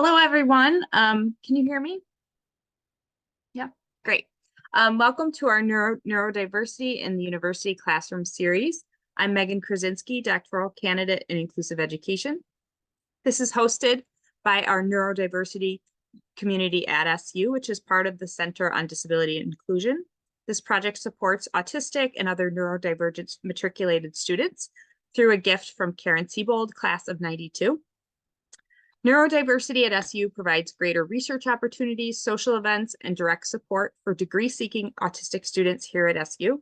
Hello, everyone. Can you hear me? Yeah, great. Welcome to our Neurodiversity in the University Classroom series. I'm Megan Krasinski, doctoral candidate in inclusive education. This is hosted by our neurodiversity community at SU, which is part of the Center on Disability and Inclusion. This project supports autistic and other neurodivergent matriculated students through a gift from Karen Siebold, class of 92. Neurodiversity at SU provides greater research opportunities, social events, and direct support for degree-seeking autistic students here at SU.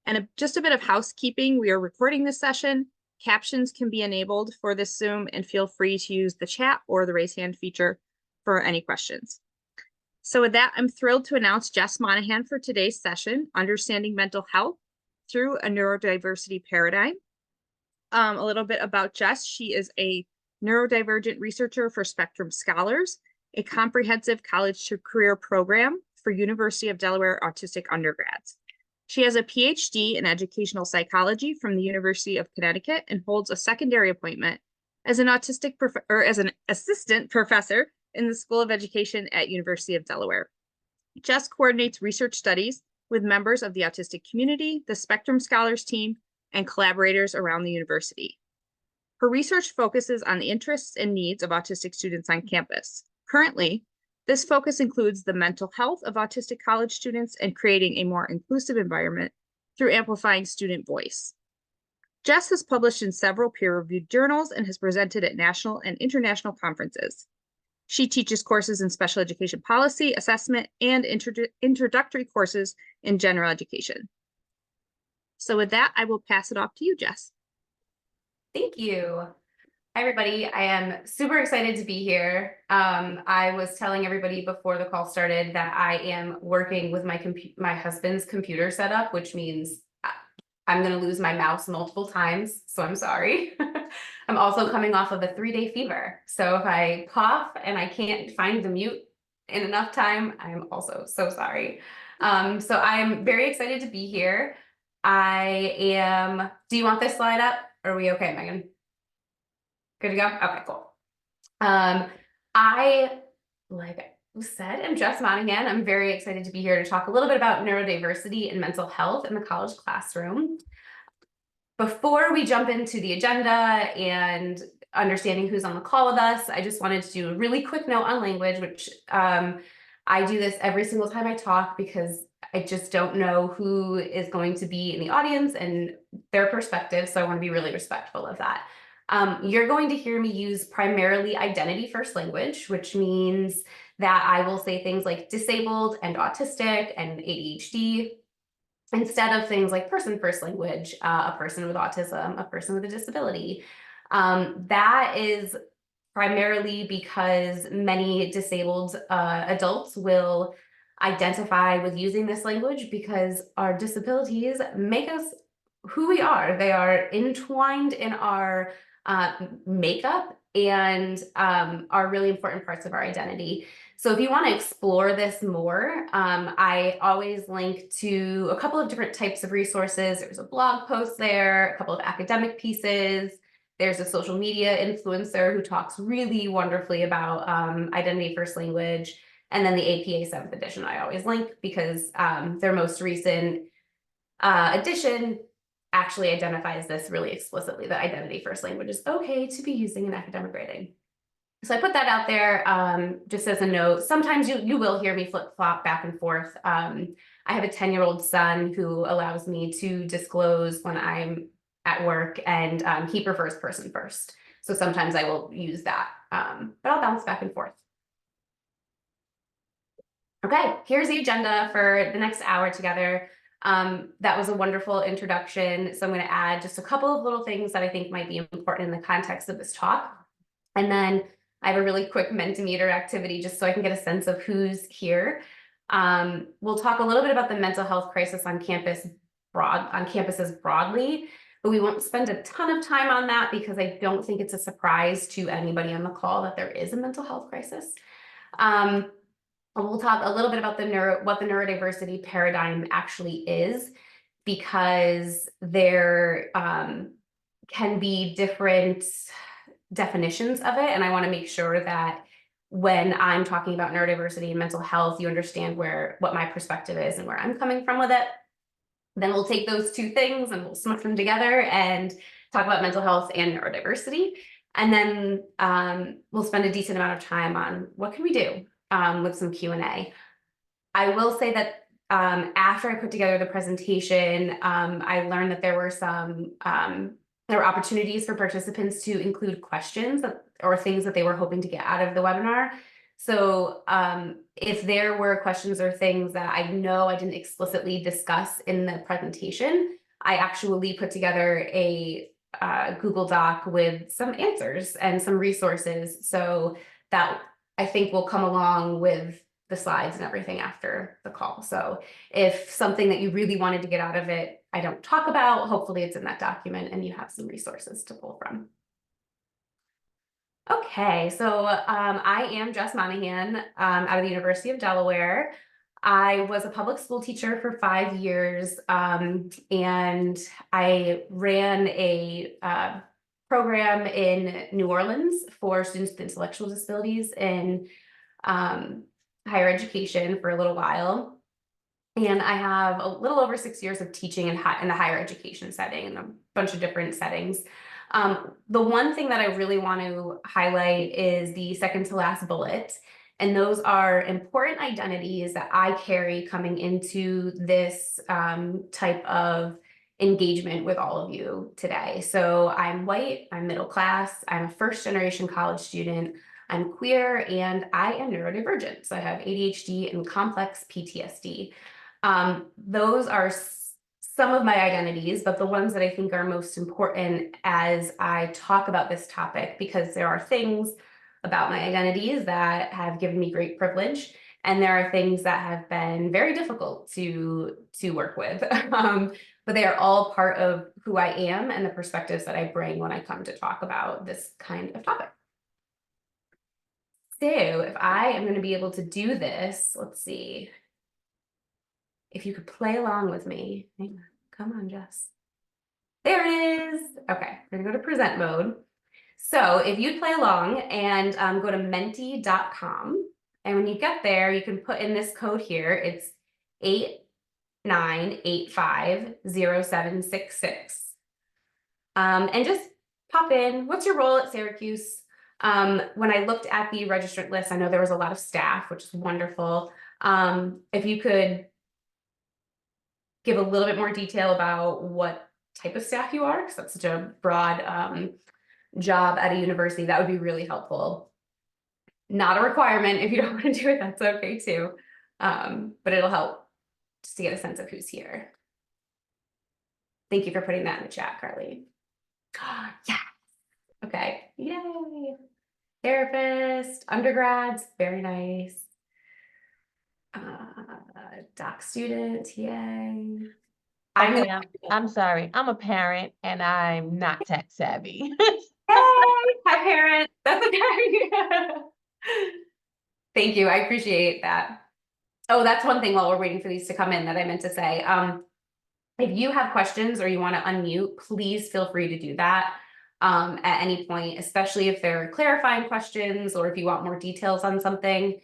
And just a bit of housekeeping, we are recording this session. Captions can be enabled for this Zoom, and feel free to use the chat or the raise hand feature for any questions. So with that, I'm thrilled to announce Jess Monahan for today's session, Understanding Mental Health Through a Neurodiversity Paradigm. A little bit about Jess. She is a neurodivergent researcher for Spectrum Scholars, a comprehensive college to career program for University of Delaware autistic undergrads. She has a PhD in educational psychology from the University of Connecticut and holds a secondary appointment as an assistant professor in the School of Education at University of Delaware. Jess coordinates research studies with members of the autistic community, the Spectrum Scholars team, and collaborators around the university. Her research focuses on the interests and needs of autistic students on campus. Currently, this focus includes the mental health of autistic college students and creating a more inclusive environment through amplifying student voice. Jess has published in several peer-reviewed journals and has presented at national and international conferences. She teaches courses in special education policy, assessment, and introductory courses in general education. So with that, I will pass it off to you, Jess. Thank you. Hi, everybody. I am super excited to be here. I was telling everybody before the call started that I am working with my husband's computer setup, which means I'm going to lose my mouse multiple times, so I'm sorry. I'm also coming off of a 3-day fever, so if I cough and I can't find the mute in enough time, I'm also so sorry. So I'm very excited to be here. Do you want this slide up? Are we okay, Megan? Good to go? Okay, cool. I, like I said, am Jess Monahan. I'm very excited to be here to talk a little bit about neurodiversity and mental health in the college classroom. Before we jump into the agenda and understanding who's on the call with us, I just wanted to do a really quick note on language, which I do this every single time I talk because I just don't know who is going to be in the audience and their perspective, so I want to be really respectful of that. You're going to hear me use primarily identity first language, which means that I will say things like disabled and autistic and ADHD instead of things like person first language, a person with autism, a person with a disability. That is primarily because many disabled adults will identify with using this language because our disabilities make us who we are. They are entwined in our makeup and are really important parts of our identity. So if you want to explore this more, I always link to a couple of different types of resources. There's a blog post there, a couple of academic pieces. There's a social media influencer who talks really wonderfully about identity first language. And then the APA 7th edition I always link because their most recent edition actually identifies this really explicitly, that identity first language is okay to be using in academic grading. So I put that out there just as a note. Sometimes you will hear me flip-flop back and forth. I have a 10-year-old son who allows me to disclose when I'm at work, and he prefers person first. So sometimes I will use that, but I'll bounce back and forth. Okay, here's the agenda for the next hour together. That was a wonderful introduction. So I'm going to add just a couple of little things that I think might be important in the context of this talk. And then I have a really quick Mentimeter activity just so I can get a sense of who's here. We'll talk a little bit about the mental health crisis on campuses broadly, but we won't spend a ton of time on that because I don't think it's a surprise to anybody on the call that there is a mental health crisis. We'll talk a little bit about what the neurodiversity paradigm actually is, because there can be different definitions of it, and I want to make sure that when I'm talking about neurodiversity and mental health, you understand what my perspective is and where I'm coming from with it. Then we'll take those two things and we'll smush them together and talk about mental health and neurodiversity. And then we'll spend a decent amount of time on what can we do with some Q&A. I will say that after I put together the presentation, I learned that there were opportunities for participants to include questions or things that they were hoping to get out of the webinar. So if there were questions or things that I know I didn't explicitly discuss in the presentation, I actually put together a Google Doc with some answers and some resources. So that I think will come along with the slides and everything after the call. So if something that you really wanted to get out of it, I don't talk about, hopefully it's in that document and you have some resources to pull from. Okay, so I am Jess Monahan out of the University of Delaware. I was a public school teacher for 5 years, and I ran a program in New Orleans for students with intellectual disabilities in higher education for a little while. And I have a little over 6 years of teaching in the higher education setting in a bunch of different settings. The one thing that I really want to highlight is the second to last bullet. And those are important identities that I carry coming into this type of engagement with all of you today. So I'm white, I'm middle class, I'm a first generation college student, I'm queer, and I am neurodivergent. So I have ADHD and complex PTSD. Those are some of my identities, but the ones that I think are most important as I talk about this topic, because there are things about my identities that have given me great privilege, and there are things that have been very difficult to work with. But they are all part of who I am and the perspectives that I bring when I come to talk about this kind of topic. So if I am going to be able to do this, let's see. If you could play along with me. Hang on. Come on, Jess. There it is. Okay, we're gonna go to present mode. So if you'd play along and go to menti.com, and when you get there, you can put in this code here. It's 89850766. And just pop in, what's your role at Syracuse? When I looked at the registrant list, I know there was a lot of staff, which is wonderful. If you could give a little bit more detail about what type of staff you are, because that's such a broad job at a university, that would be really helpful. Not a requirement. If you don't want to do it, that's okay too. But it'll help just to get a sense of who's here. Thank you for putting that in the chat, Carly. Yeah. Okay. Yay. Therapist, undergrads, very nice. Doc student, yay. Okay, I'm sorry. I'm a parent and I'm not tech savvy. Hi, parent. That's okay. Thank you. I appreciate that. Oh, that's one thing while we're waiting for these to come in that I meant to say. If you have questions or you want to unmute, please feel free to do that at any point, especially if they're clarifying questions or if you want more details on something.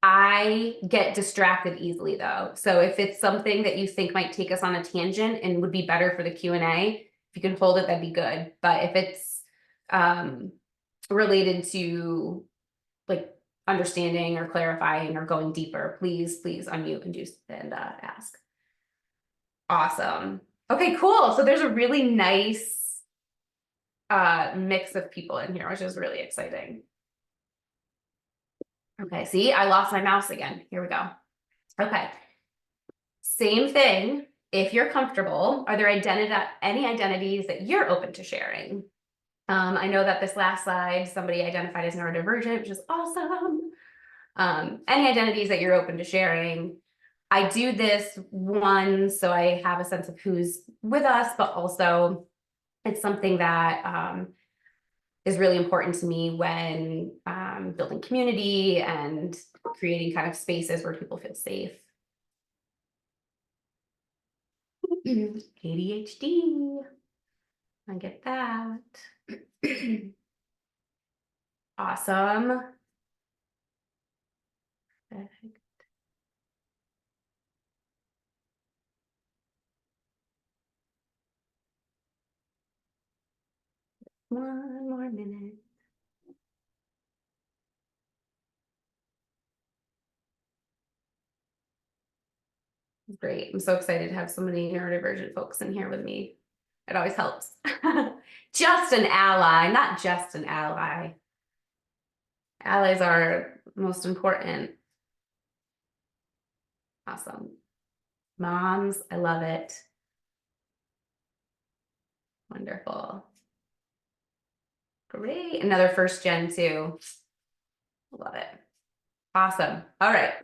I get distracted easily though. So if it's something that you think might take us on a tangent and would be better for the Q&A, if you can hold it, that'd be good. But if it's related to like understanding or clarifying or going deeper, please unmute and ask. Awesome. Okay, cool. So there's a really nice mix of people in here, which is really exciting. Okay, see, I lost my mouse again. Here we go. Okay. Same thing. If you're comfortable, are there any identities that you're open to sharing? I know that this last slide, somebody identified as neurodivergent, which is awesome. Any identities that you're open to sharing. I do this one so I have a sense of who's with us, but also it's something that is really important to me when building community and creating kind of spaces where people feel safe. ADHD, I get that. Awesome. Perfect. One more minute. Great. I'm so excited to have so many neurodivergent folks in here with me. It always helps. Just an ally, not just an ally. Allies are most important. Awesome. Moms, I love it. Wonderful. Great. Another first gen too. Love it. Awesome. All right.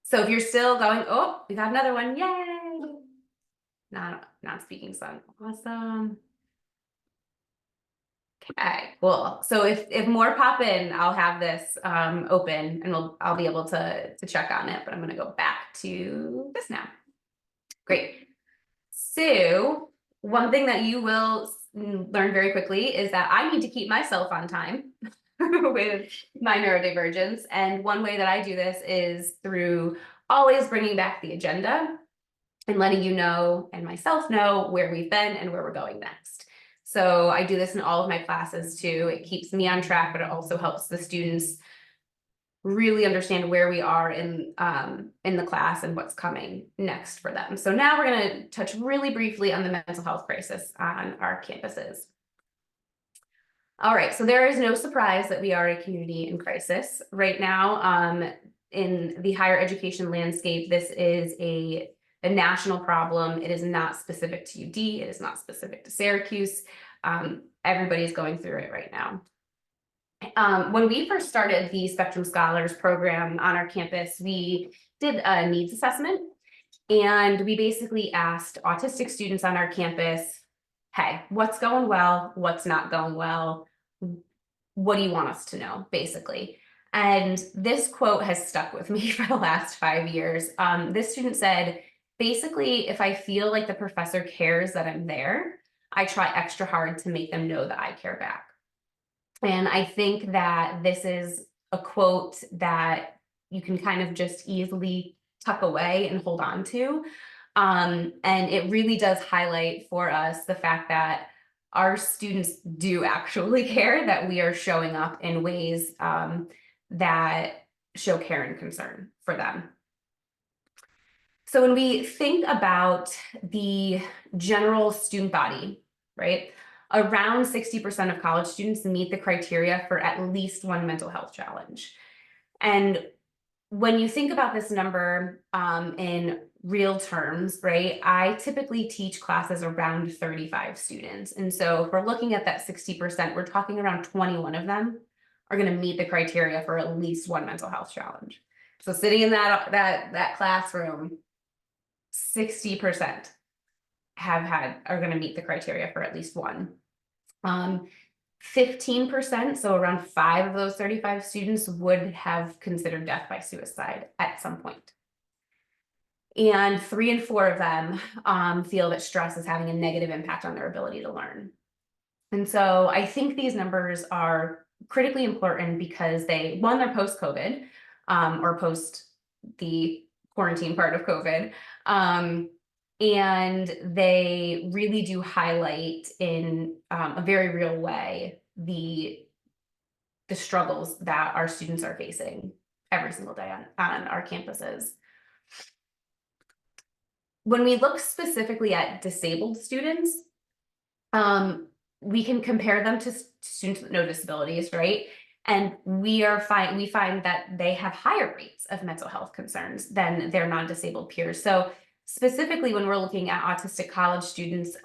So if you're still going, oh, we got another one. Yay. Not speaking son. Awesome. Okay, cool. So if more pop in, I'll have this open and I'll be able to check on it, but I'm gonna go back to this now. Great. So one thing that you will learn very quickly is that I need to keep myself on time with my neurodivergence. And one way that I do this is through always bringing back the agenda and letting you know and myself know where we've been and where we're going next. So I do this in all of my classes too. It keeps me on track, but it also helps the students really understand where we are in the class and what's coming next for them. So now we're going to touch really briefly on the mental health crisis on our campuses. All right, so there is no surprise that we are a community in crisis right now. In the higher education landscape, this is a national problem. It is not specific to UD. It is not specific to Syracuse. Everybody's going through it right now. When we first started the Spectrum Scholars program on our campus, we did a needs assessment, and we basically asked autistic students on our campus, hey, what's going well? What's not going well? What do you want us to know, basically? And this quote has stuck with me for the last 5 years. This student said, basically, if I feel like the professor cares that I'm there, I try extra hard to make them know that I care back. And I think that this is a quote that you can kind of just easily tuck away and hold on to. And it really does highlight for us the fact that our students do actually care, that we are showing up in ways that show care and concern for them. So when we think about the general student body, right, around 60% of college students meet the criteria for at least one mental health challenge. And when you think about this number in real terms, right, I typically teach classes around 35 students. And so if we're looking at that 60%, we're talking around 21 of them are going to meet the criteria for at least one mental health challenge. So sitting in that classroom, 60% are going to meet the criteria for at least one. 15%, so around 5 of those 35 students would have considered death by suicide at some point. And 3 and 4 of them feel that stress is having a negative impact on their ability to learn. And so I think these numbers are critically important because they're post-COVID or post the quarantine part of COVID. And they really do highlight in a very real way the struggles that our students are facing every single day on our campuses. When we look specifically at disabled students, we can compare them to students with no disabilities, right? And we find that they have higher rates of mental health concerns than their non-disabled peers. So specifically, when we're looking at autistic college students,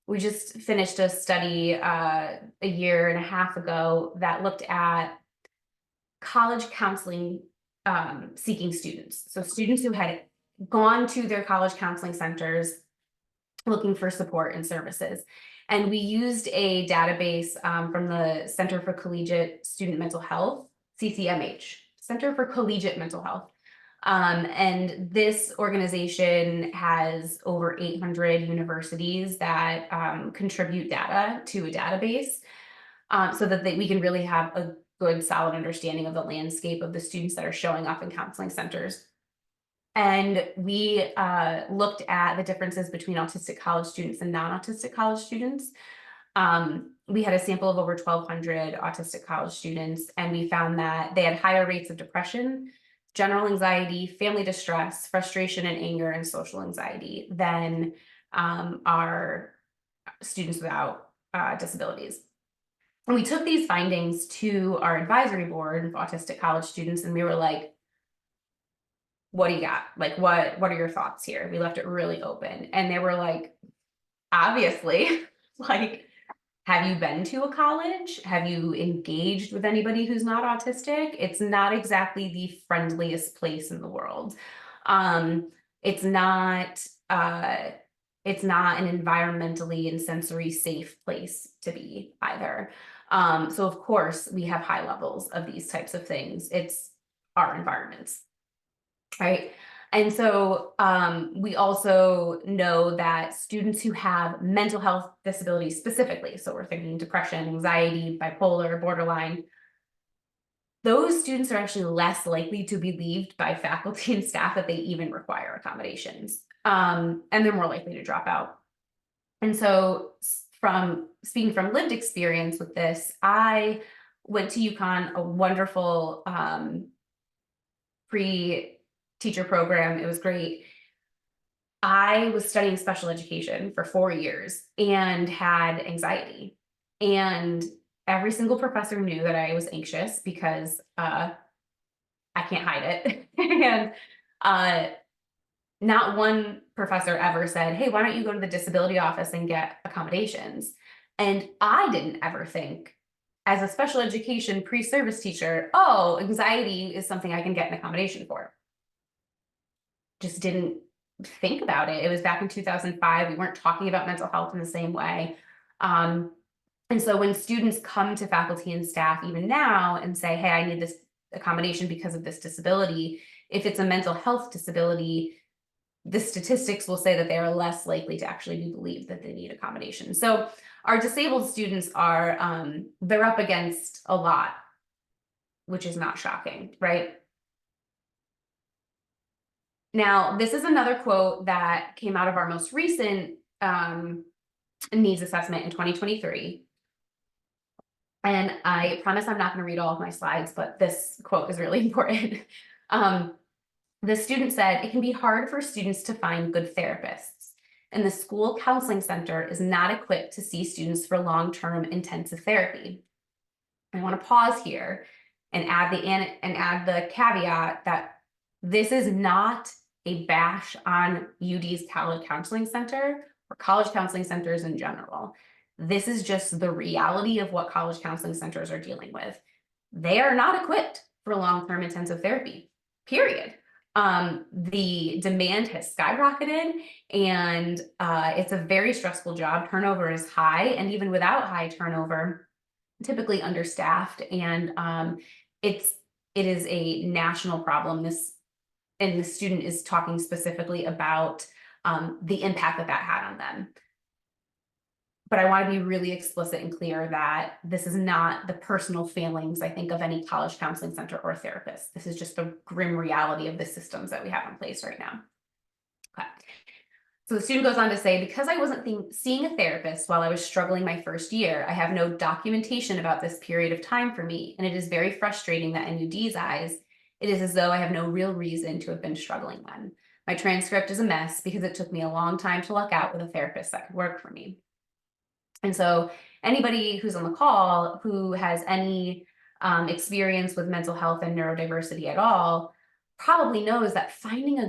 we just finished a study a year and a half ago that looked at college counseling seeking students. So students who had gone to their college counseling centers looking for support and services. And we used a database from the Center for Collegiate Student Mental Health, CCMH, Center for Collegiate Mental Health. And this organization has over 800 universities that contribute data to a database so that we can really have good, solid understanding of the landscape of the students that are showing up in counseling centers. And we looked at the differences between autistic college students and non-autistic college students. We had a sample of over 1,200 autistic college students, and we found that they had higher rates of depression, general anxiety, family distress, frustration and anger, and social anxiety than our students without disabilities. And we took these findings to our advisory board of autistic college students, and we were like, what do you got? Like, what are your thoughts here? We left it really open. And they were like, obviously, like, have you been to a college? Have you engaged with anybody who's not autistic? It's not exactly the friendliest place in the world. It's not an environmentally and sensory safe place to be either. So of course we have high levels of these types of things. It's our environments, right? And so we also know that students who have mental health disabilities specifically, so we're thinking depression, anxiety, bipolar, borderline, those students are actually less likely to be believed by faculty and staff that they even require accommodations. And they're more likely to drop out. And so from speaking from lived experience with this, I went to UConn, a wonderful pre-teacher program. It was great. I was studying special education for 4 years and had anxiety. And every single professor knew that I was anxious because I can't hide it. And not one professor ever said, hey, why don't you go to the disability office and get accommodations? And I didn't ever think, as a special education pre-service teacher, oh, anxiety is something I can get an accommodation for. Just didn't think about it. It was back in 2005. We weren't talking about mental health in the same way. And so when students come to faculty and staff, even now, and say, hey, I need this accommodation because of this disability, if it's a mental health disability, the statistics will say that they are less likely to actually be believed that they need accommodation. So our disabled students are, they're up against a lot, which is not shocking, right? Now, this is another quote that came out of our most recent needs assessment in 2023. And I promise I'm not going to read all of my slides, but this quote is really important. The student said, it can be hard for students to find good therapists, and the school counseling center is not equipped to see students for long-term intensive therapy. I want to pause here and add the caveat that this is not a bash on UD's college counseling center or college counseling centers in general. This is just the reality of what college counseling centers are dealing with. They are not equipped for long-term intensive therapy, period. The demand has skyrocketed, and it's a very stressful job. Turnover is high, and even without high turnover, typically understaffed, and it is a national problem. And the student is talking specifically about the impact that had on them. But I want to be really explicit and clear that this is not the personal failings, I think, of any college counseling center or therapist. This is just the grim reality of the systems that we have in place right now. Okay. So the student goes on to say, because I wasn't seeing a therapist while I was struggling my first year, I have no documentation about this period of time for me. And it is very frustrating that in UD's eyes, it is as though I have no real reason to have been struggling then. My transcript is a mess because it took me a long time to luck out with a therapist that could work for me. And so anybody who's on the call who has any experience with mental health and neurodiversity at all probably knows that finding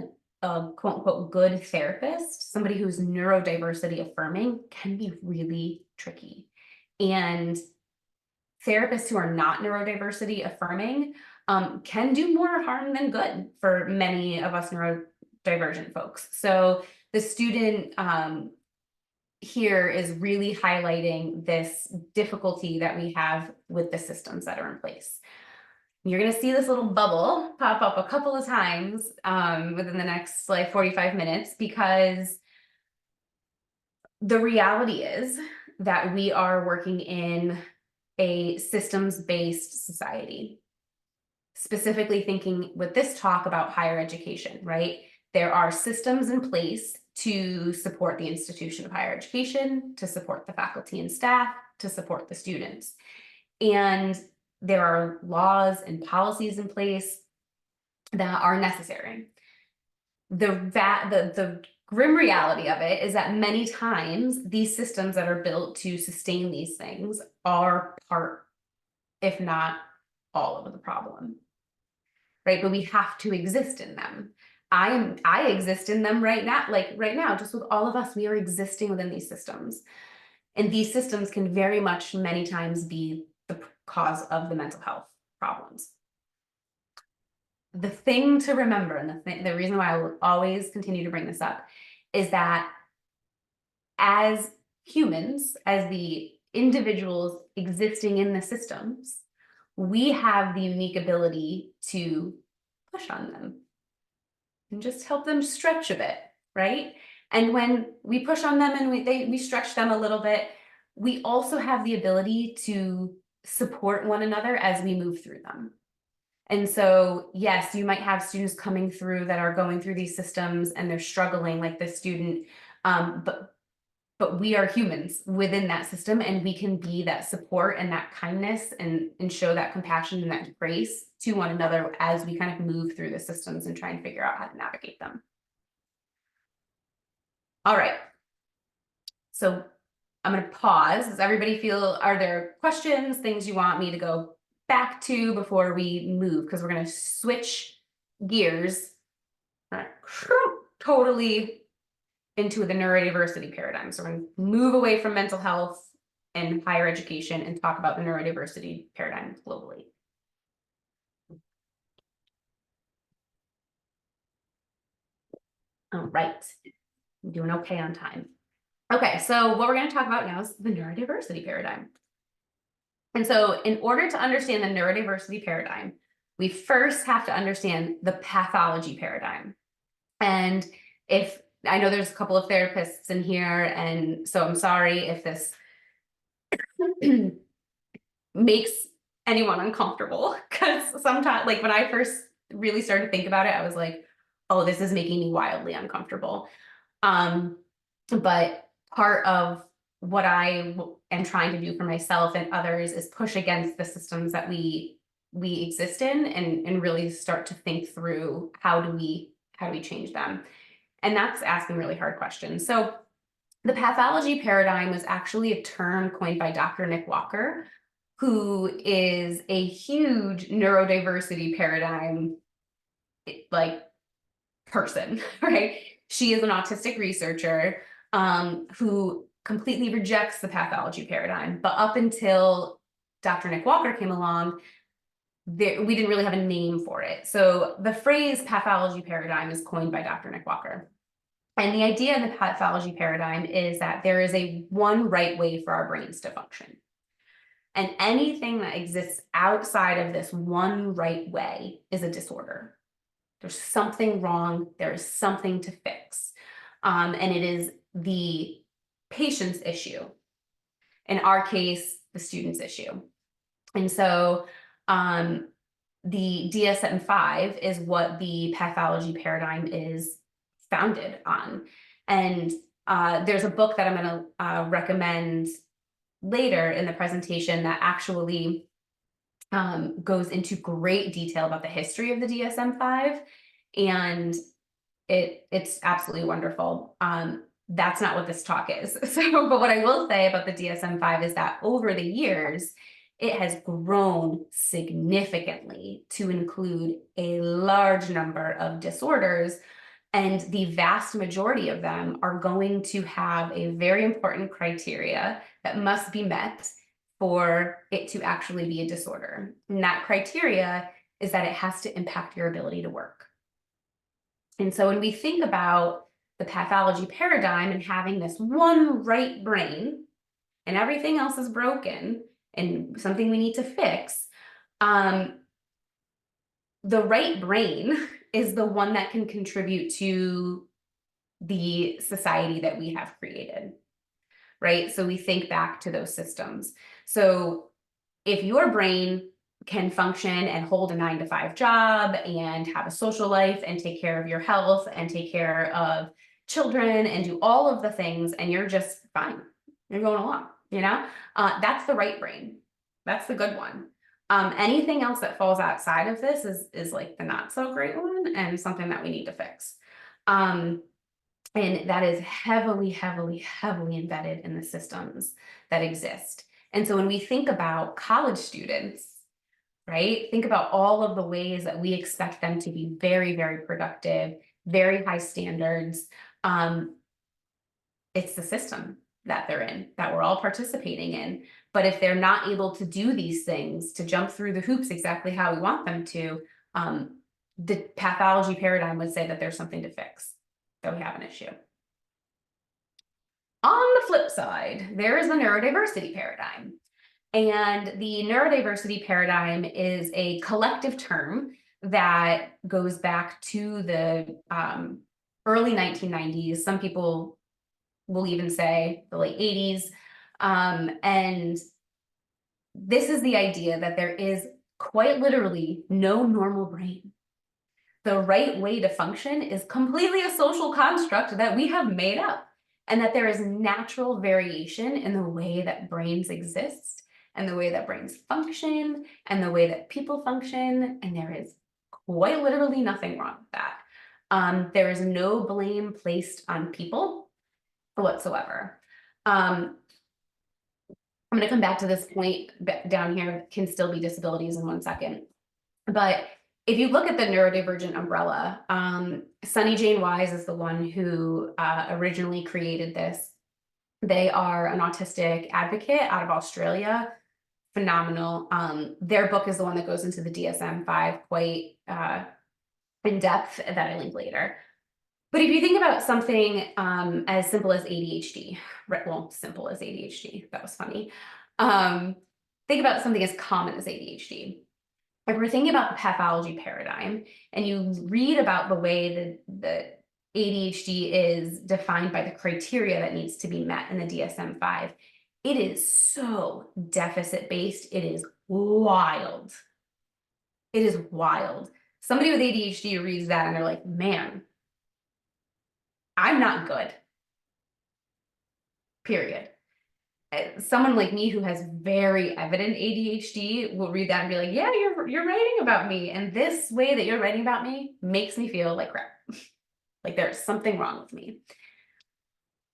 a quote unquote good therapist, somebody who's neurodiversity affirming, can be really tricky. And therapists who are not neurodiversity affirming can do more harm than good for many of us neurodivergent folks. So the student here is really highlighting this difficulty that we have with the systems that are in place. You're going to see this little bubble pop up a couple of times within the next 45 minutes, because the reality is that we are working in a systems-based society. Specifically thinking with this talk about higher education, right? There are systems in place to support the institution of higher education, to support the faculty and staff, to support the students. And there are laws and policies in place that are necessary. The grim reality of it is that many times these systems that are built to sustain these things are part, if not all of the problem. Right? But we have to exist in them. I exist in them right now, just with all of us, we are existing within these systems. And these systems can very much many times be the cause of the mental health problems. The thing to remember, and the reason why I will always continue to bring this up, is that as humans, as the individuals existing in the systems, we have the unique ability to push on them and just help them stretch a bit, right? And when we push on them and we stretch them a little bit, we also have the ability to support one another as we move through them. And so, yes, you might have students coming through that are going through these systems and they're struggling, like this student, but we are humans within that system, and we can be that support and that kindness and show that compassion and that grace to one another as we kind of move through the systems and try and figure out how to navigate them. All right. So I'm going to pause. Does everybody feel, are there questions, things you want me to go back to before we move? Because we're going to switch gears totally into the neurodiversity paradigm. So we're going to move away from mental health and higher education and talk about the neurodiversity paradigm globally. All right, I'm doing okay on time. Okay, so what we're going to talk about now is the neurodiversity paradigm. And so in order to understand the neurodiversity paradigm, we first have to understand the pathology paradigm. And if I know there's a couple of therapists in here, and so I'm sorry if this makes anyone uncomfortable, because sometimes, like when I first really started to think about it, I was like, oh, this is making me wildly uncomfortable. But part of what I am trying to do for myself and others is push against the systems that we exist in, and really start to think through how do we change them. And that's asking really hard questions. So the pathology paradigm was actually a term coined by Dr. Nick Walker, who is a huge neurodiversity paradigm person, right? She is an autistic researcher who completely rejects the pathology paradigm. But up until Dr. Nick Walker came along, we didn't really have a name for it. So the phrase pathology paradigm is coined by Dr. Nick Walker. And the idea of the pathology paradigm is that there is one right way for our brains to function. And anything that exists outside of this one right way is a disorder. There's something wrong. There is something to fix. And it is the patient's issue. In our case, the student's issue. And so the DSM-5 is what the pathology paradigm is founded on. And there's a book that I'm going to recommend later in the presentation that actually goes into great detail about the history of the DSM-5, and it's absolutely wonderful. That's not what this talk is. So, but what I will say about the DSM-5 is that over the years, it has grown significantly to include a large number of disorders, and the vast majority of them are going to have a very important criteria that must be met for it to actually be a disorder. And that criteria is that it has to impact your ability to work. And so when we think about the pathology paradigm and having this one right brain and everything else is broken and something we need to fix, the right brain is the one that can contribute to the society that we have created, right? So we think back to those systems. So if your brain can function and hold a 9-to-5 job and have a social life and take care of your health and take care of children and do all of the things, and you're just fine, you're going along, that's the right brain. That's the good one. Anything else that falls outside of this is like the not so great one and something that we need to fix. And that is heavily, heavily, heavily embedded in the systems that exist. And so when we think about college students, right, think about all of the ways that we expect them to be very, very productive, very high standards. It's the system that they're in, that we're all participating in. But if they're not able to do these things, to jump through the hoops exactly how we want them to, the pathology paradigm would say that there's something to fix, that we have an issue. On the flip side, there is the neurodiversity paradigm. And the neurodiversity paradigm is a collective term that goes back to the early 1990s. Some people will even say the late 80s. And this is the idea that there is quite literally no normal brain. The right way to function is completely a social construct that we have made up, and that there is natural variation in the way that brains exist and the way that brains function and the way that people function. And there is quite literally nothing wrong with that. There is no blame placed on people whatsoever. I'm going to come back to this point down here, can still be disabilities, in 1 second. But if you look at the neurodivergent umbrella, Sunny Jane Wise is the one who originally created this. They are an autistic advocate out of Australia. Phenomenal. Their book is the one that goes into the DSM-5 quite in depth, that I link later. But if you think about something as simple as ADHD, right? Well, simple as ADHD, that was funny. Think about something as common as ADHD. If we're thinking about the pathology paradigm and you read about the way that ADHD is defined by the criteria that needs to be met in the DSM-5, it is so deficit-based. It is wild. It is wild. Somebody with ADHD reads that and they're like, man, I'm not good. Period. Someone like me who has very evident ADHD will read that and be like, yeah, you're writing about me. And this way that you're writing about me makes me feel like crap. Like there's something wrong with me.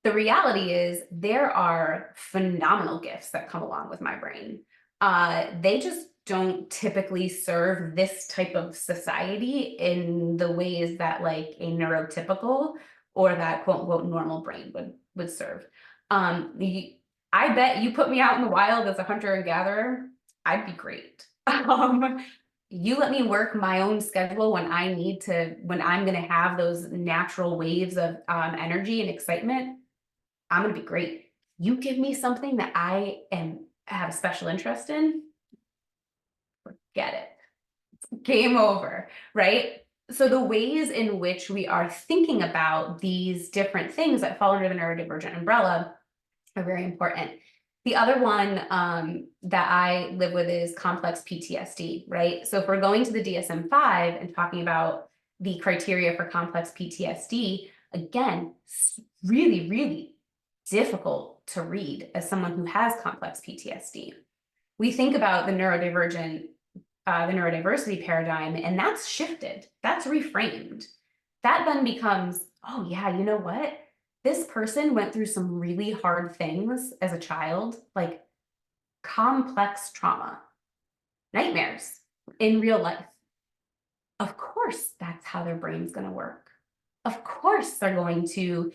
The reality is there are phenomenal gifts that come along with my brain. They just don't typically serve this type of society in the ways that like a neurotypical or that quote unquote normal brain would serve. I bet you put me out in the wild as a hunter and gatherer, I'd be great. You let me work my own schedule when I need to, when I'm going to have those natural waves of energy and excitement, I'm going to be great. You give me something that I have a special interest in, forget it. It's game over, right? So the ways in which we are thinking about these different things that fall under the neurodivergent umbrella are very important. The other one that I live with is complex PTSD, right? So if we're going to the DSM-5 and talking about the criteria for complex PTSD, again, really, really difficult to read as someone who has complex PTSD. We think about the neurodivergent, the neurodiversity paradigm, and that's shifted, that's reframed. That then becomes, oh yeah, you know what? This person went through some really hard things as a child, like complex trauma, nightmares in real life. Of course, that's how their brain's going to work. Of course, they're going to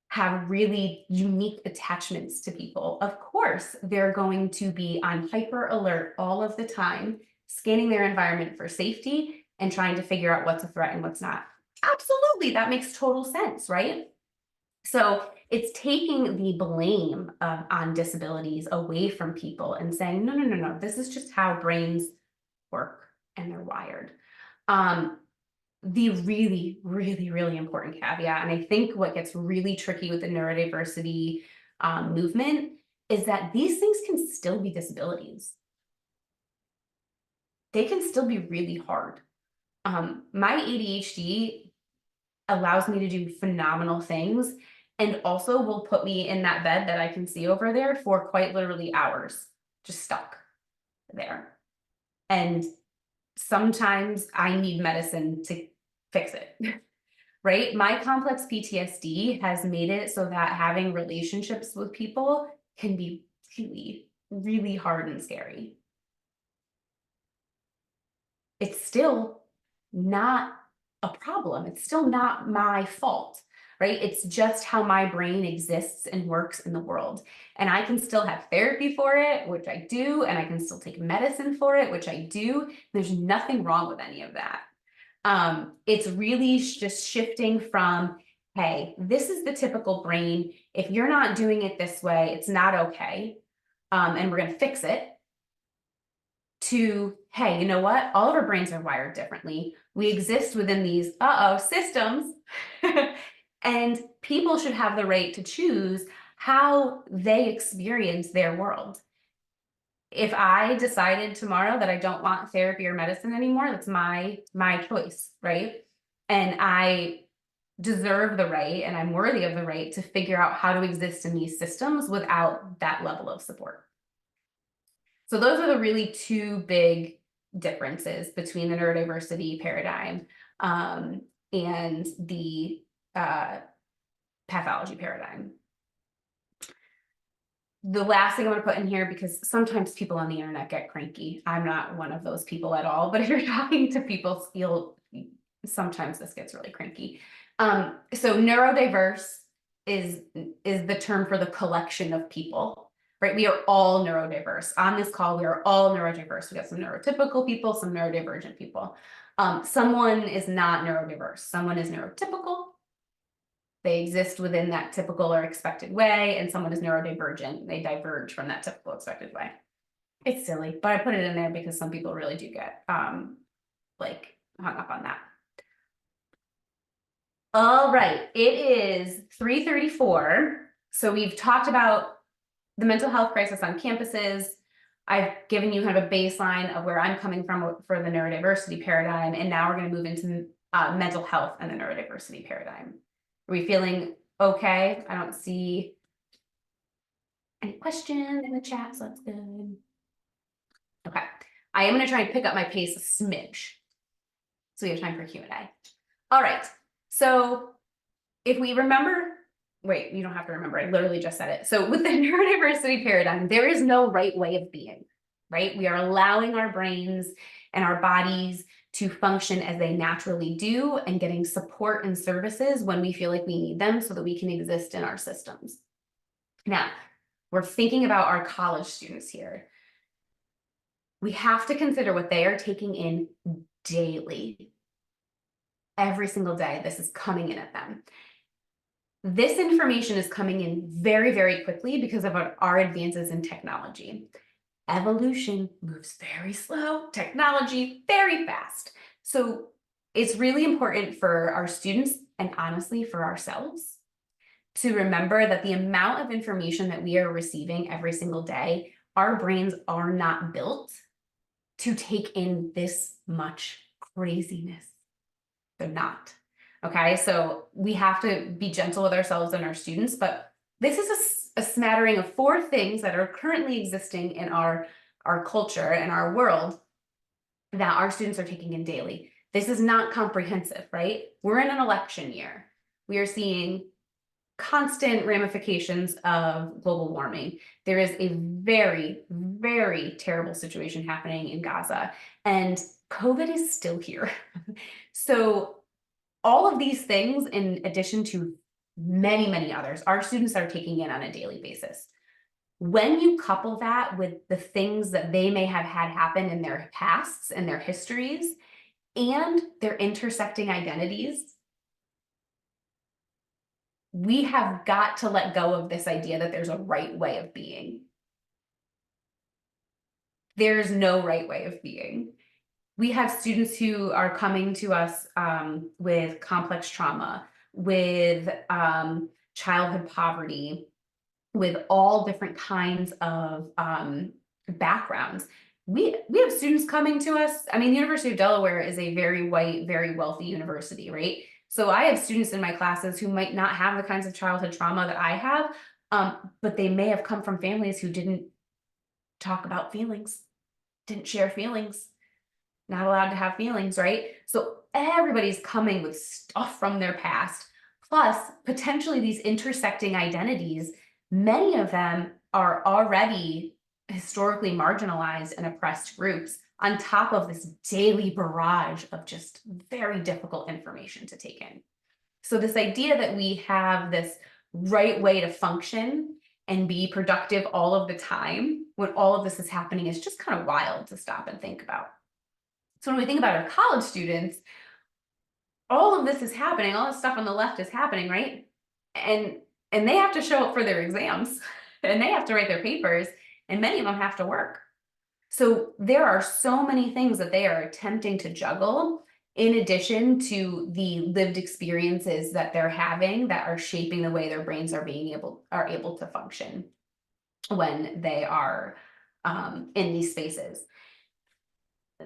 have really unique attachments to people. Of course, they're going to be on hyper alert all of the time, scanning their environment for safety and trying to figure out what's a threat and what's not. Absolutely, that makes total sense, right? So it's taking the blame on disabilities away from people and saying, no, no, no, no, this is just how brains work and they're wired. The really, really, really important caveat, and I think what gets really tricky with the neurodiversity movement is that these things can still be disabilities. they can still be really hard. My ADHD allows me to do phenomenal things and also will put me in that bed that I can see over there for quite literally hours, just stuck there. And sometimes I need medicine to fix it, right? My complex PTSD has made it so that having relationships with people can be really, really hard and scary. It's still not a problem. It's still not my fault, right? It's just how my brain exists and works in the world. And I can still have therapy for it, which I do, and I can still take medicine for it, which I do. There's nothing wrong with any of that. It's really just shifting from, hey, this is the typical brain. If you're not doing it this way, it's not okay. And we're going to fix it. To, hey, you know what? All of our brains are wired differently. We exist within these systems, and people should have the right to choose how they experience their world. If I decided tomorrow that I don't want therapy or medicine anymore, that's my choice, right? And I deserve the right, and I'm worthy of the right to figure out how to exist in these systems without that level of support. So those are the really two big differences between the neurodiversity paradigm and the pathology paradigm. The last thing I want to put in here, because sometimes people on the internet get cranky. I'm not one of those people at all, but if you're talking to people, sometimes this gets really cranky. So neurodiverse is the term for the collection of people. Right, we are all neurodiverse. On this call, we are all neurodiverse. We got some neurotypical people, some neurodivergent people. Someone is not neurodiverse. Someone is neurotypical. They exist within that typical or expected way, and someone is neurodivergent. They diverge from that typical expected way. It's silly, but I put it in there because some people really do get like hung up on that. All right, it is 3:34. So we've talked about the mental health crisis on campuses. I've given you kind of a baseline of where I'm coming from for the neurodiversity paradigm, and now we're going to move into mental health and the neurodiversity paradigm. Are we feeling okay? I don't see any questions in the chat, so that's good. Okay, I am going to try and pick up my pace a smidge, so we have time for Q&A. All right, so if we remember, wait, you don't have to remember, I literally just said it. So with the neurodiversity paradigm, there is no right way of being, right? We are allowing our brains and our bodies to function as they naturally do and getting support and services when we feel like we need them so that we can exist in our systems. Now, we're thinking about our college students here. We have to consider what they are taking in daily. Every single day, this is coming in at them. This information is coming in very, very quickly because of our advances in technology. Evolution moves very slow, technology very fast. So it's really important for our students and honestly for ourselves to remember that the amount of information that we are receiving every single day, our brains are not built to take in this much craziness. They're not. Okay, so we have to be gentle with ourselves and our students, but this is a smattering of 4 things that are currently existing in our culture and our world that our students are taking in daily. This is not comprehensive, right? We're in an election year. We are seeing constant ramifications of global warming. There is a very, very terrible situation happening in Gaza, and COVID is still here. So all of these things, in addition to many, many others, our students are taking in on a daily basis. When you couple that with the things that they may have had happen in their pasts and their histories and their intersecting identities, we have got to let go of this idea that there's a right way of being. There's no right way of being. We have students who are coming to us with complex trauma, with childhood poverty, with all different kinds of backgrounds. we have students coming to us. I mean, the University of Delaware is a very white, very wealthy university, right? So I have students in my classes who might not have the kinds of childhood trauma that I have, but they may have come from families who didn't talk about feelings, didn't share feelings, not allowed to have feelings, right? So everybody's coming with stuff from their past, plus potentially these intersecting identities. Many of them are already historically marginalized and oppressed groups on top of this daily barrage of just very difficult information to take in. So this idea that we have this right way to function and be productive all of the time when all of this is happening is just kind of wild to stop and think about. So when we think about our college students, all of this is happening, all this stuff on the left is happening, right? And they have to show up for their exams and they have to write their papers, and many of them have to work. So there are so many things that they are attempting to juggle in addition to the lived experiences that they're having that are shaping the way their brains are able to function when they are in these spaces.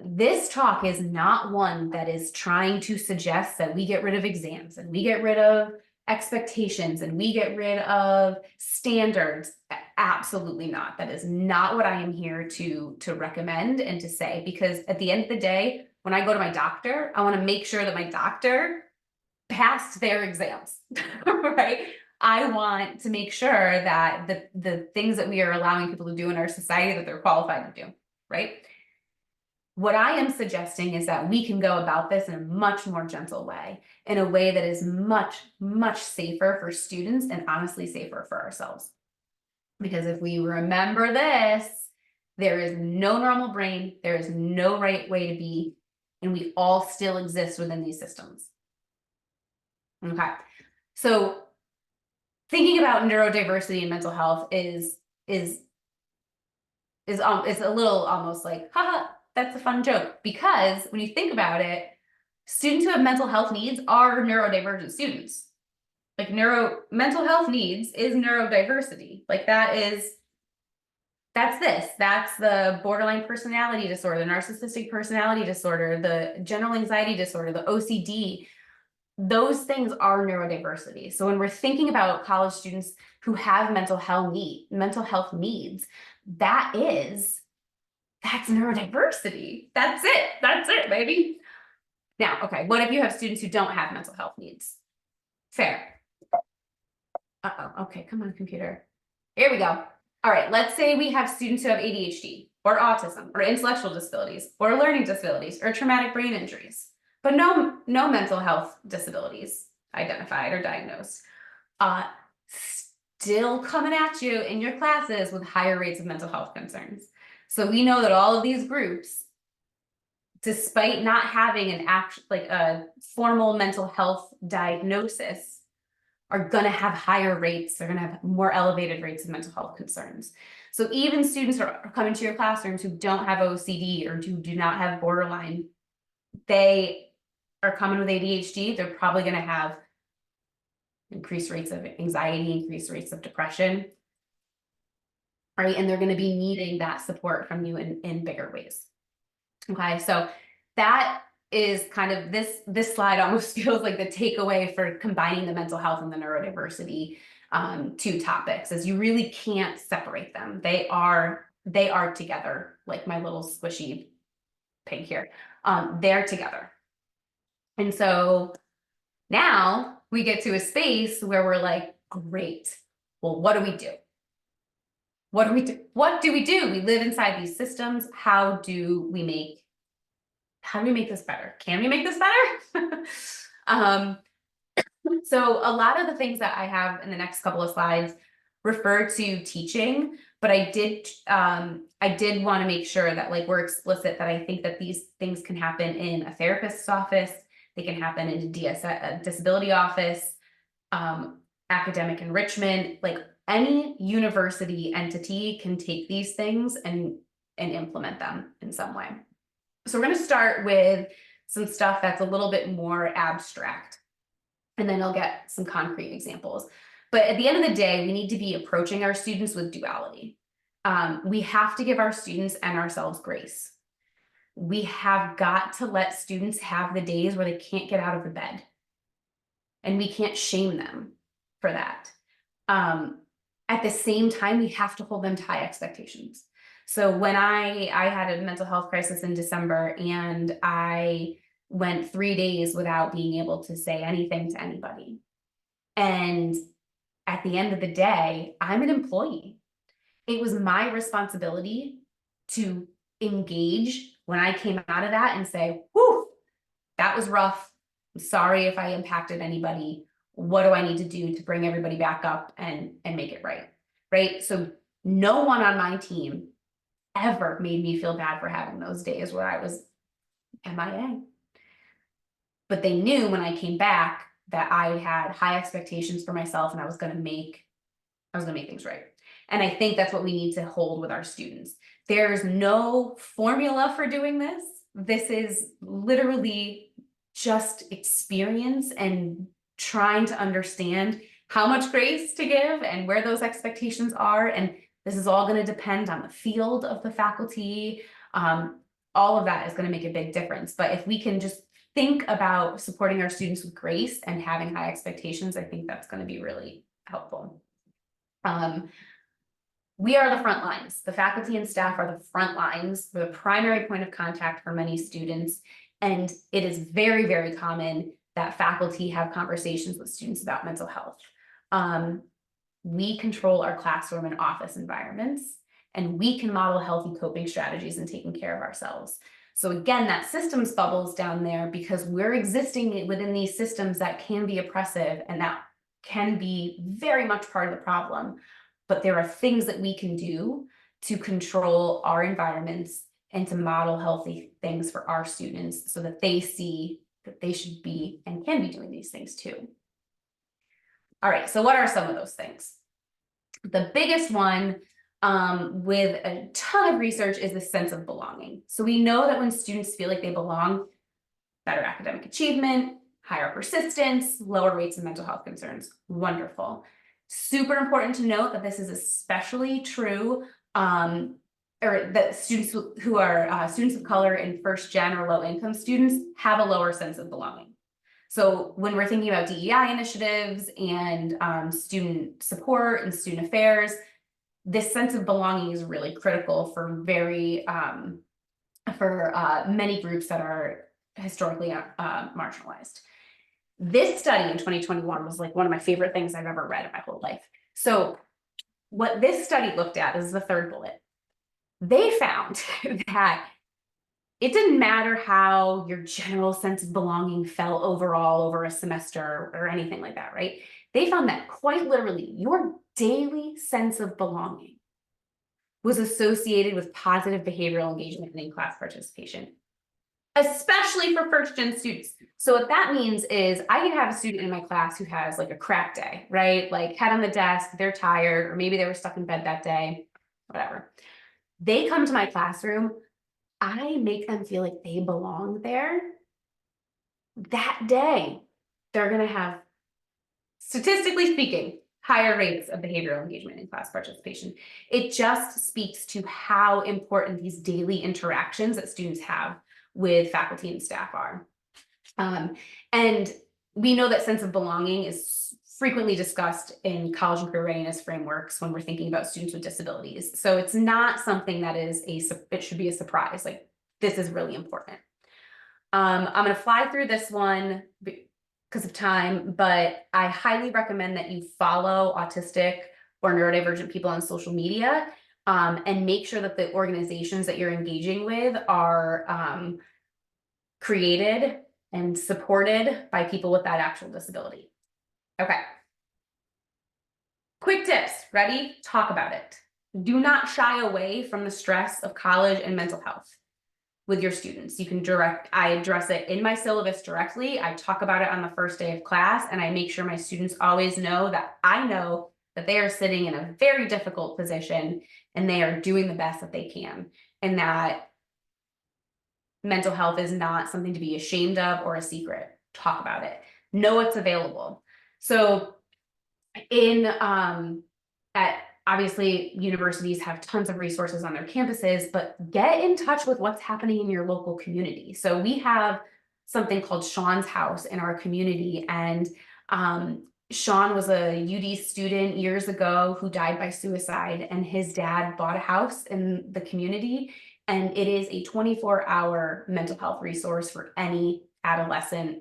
This talk is not one that is trying to suggest that we get rid of exams and we get rid of expectations and we get rid of standards. Absolutely not. That is not what I am here to recommend and to say, because at the end of the day, when I go to my doctor, I want to make sure that my doctor passed their exams, right? I want to make sure that the things that we are allowing people to do in our society that they're qualified to do, right? What I am suggesting is that we can go about this in a much more gentle way, in a way that is much, much safer for students and honestly safer for ourselves. Because if we remember this, there is no normal brain, there is no right way to be, and we all still exist within these systems. Okay, so thinking about neurodiversity and mental health is a little almost like, haha, that's a fun joke, because when you think about it, students who have mental health needs are neurodivergent students. Like mental health needs is neurodiversity. Like that's the borderline personality disorder, the narcissistic personality disorder, the general anxiety disorder, the OCD. Those things are neurodiversity. So when we're thinking about college students who have mental health needs, that's neurodiversity. That's it, baby. Now, okay, what if you have students who don't have mental health needs? Fair. Uh-oh, okay, come on, computer. Here we go. All right, let's say we have students who have ADHD or autism or intellectual disabilities or learning disabilities or traumatic brain injuries, but no mental health disabilities identified or diagnosed. Still coming at you in your classes with higher rates of mental health concerns. So we know that all of these groups, despite not having a formal mental health diagnosis, are going to have higher rates. They're going to have more elevated rates of mental health concerns. So even students who are coming to your classrooms who don't have OCD or who do not have borderline, they are coming with ADHD. They're probably going to have increased rates of anxiety, increased rates of depression, right? And they're going to be needing that support from you in bigger ways. Okay, so that is kind of this slide almost feels like the takeaway for combining the mental health and the neurodiversity two topics, is you really can't separate them. They are together, like my little squishy pig here. They're together. And so now we get to a space where we're like, great, well, what do we do? What do we do? What do we do? We live inside these systems. How do we make this better? Can we make this better? So a lot of the things that I have in the next couple of slides refer to teaching, but I did want to make sure that we're explicit that I think that these things can happen in a therapist's office. They can happen in a disability office, academic enrichment, any university entity can take these things and implement them in some way. So we're going to start with some stuff that's a little bit more abstract, and then I'll get some concrete examples. But at the end of the day, we need to be approaching our students with duality. We have to give our students and ourselves grace. We have got to let students have the days where they can't get out of the bed. And we can't shame them for that. At the same time, we have to hold them to high expectations. So when I had a mental health crisis in December, and I went 3 days without being able to say anything to anybody. And at the end of the day, I'm an employee. It was my responsibility to engage when I came out of that and say, whew, that was rough. I'm sorry if I impacted anybody. What do I need to do to bring everybody back up and make it right? Right. So no one on my team ever made me feel bad for having those days where I was MIA. But they knew when I came back that I had high expectations for myself, and I was going to make things right. And I think that's what we need to hold with our students. There's no formula for doing this. This is literally just experience and trying to understand how much grace to give and where those expectations are. And this is all going to depend on the field of the faculty. All of that is going to make a big difference. But if we can just think about supporting our students with grace and having high expectations, I think that's going to be really helpful. We are the front lines. The faculty and staff are the front lines. We're the primary point of contact for many students. And it is very, very common that faculty have conversations with students about mental health. We control our classroom and office environments, and we can model healthy coping strategies and taking care of ourselves. So again, that systems bubbles down there because we're existing within these systems that can be oppressive, and that can be very much part of the problem. But there are things that we can do to control our environments and to model healthy things for our students so that they see that they should be and can be doing these things too. All right, so what are some of those things? The biggest one with a ton of research is the sense of belonging. So we know that when students feel like they belong, better academic achievement, higher persistence, lower rates of mental health concerns. Wonderful. Super important to note that this is especially true, or that students who are students of color and first gen or low income students have a lower sense of belonging. So when we're thinking about DEI initiatives and student support and student affairs, this sense of belonging is really critical for many groups that are historically marginalized. This study in 2021 was like one of my favorite things I've ever read in my whole life. So what this study looked at is the third bullet. They found that it didn't matter how your general sense of belonging fell overall over a semester or anything like that, right? They found that quite literally your daily sense of belonging was associated with positive behavioral engagement and in-class participation, especially for first-gen students. So what that means is I can have a student in my class who has like a crap day, right? Like head on the desk, they're tired, or maybe they were stuck in bed that day, whatever. They come to my classroom, I make them feel like they belong there. That day, they're going to have, statistically speaking, higher rates of behavioral engagement in class participation. It just speaks to how important these daily interactions that students have with faculty and staff are. And we know that sense of belonging is frequently discussed in college and career readiness frameworks when we're thinking about students with disabilities. So it's not something that it should be a surprise. Like, this is really important. I'm going to fly through this one because of time, but I highly recommend that you follow autistic or neurodivergent people on social media, and make sure that the organizations that you're engaging with are created and supported by people with that actual disability. Okay. Quick tips. Ready? Talk about it. Do not shy away from the stress of college and mental health with your students. I address it in my syllabus directly. I talk about it on the first day of class, and I make sure my students always know that I know that they are sitting in a very difficult position and they are doing the best that they can, and that mental health is not something to be ashamed of or a secret. Talk about it. Know it's available. So Obviously, universities have tons of resources on their campuses, but get in touch with what's happening in your local community. So we have something called Sean's House in our community, and Sean was a UD student years ago who died by suicide, and his dad bought a house in the community, and it is a 24-hour mental health resource for any adolescent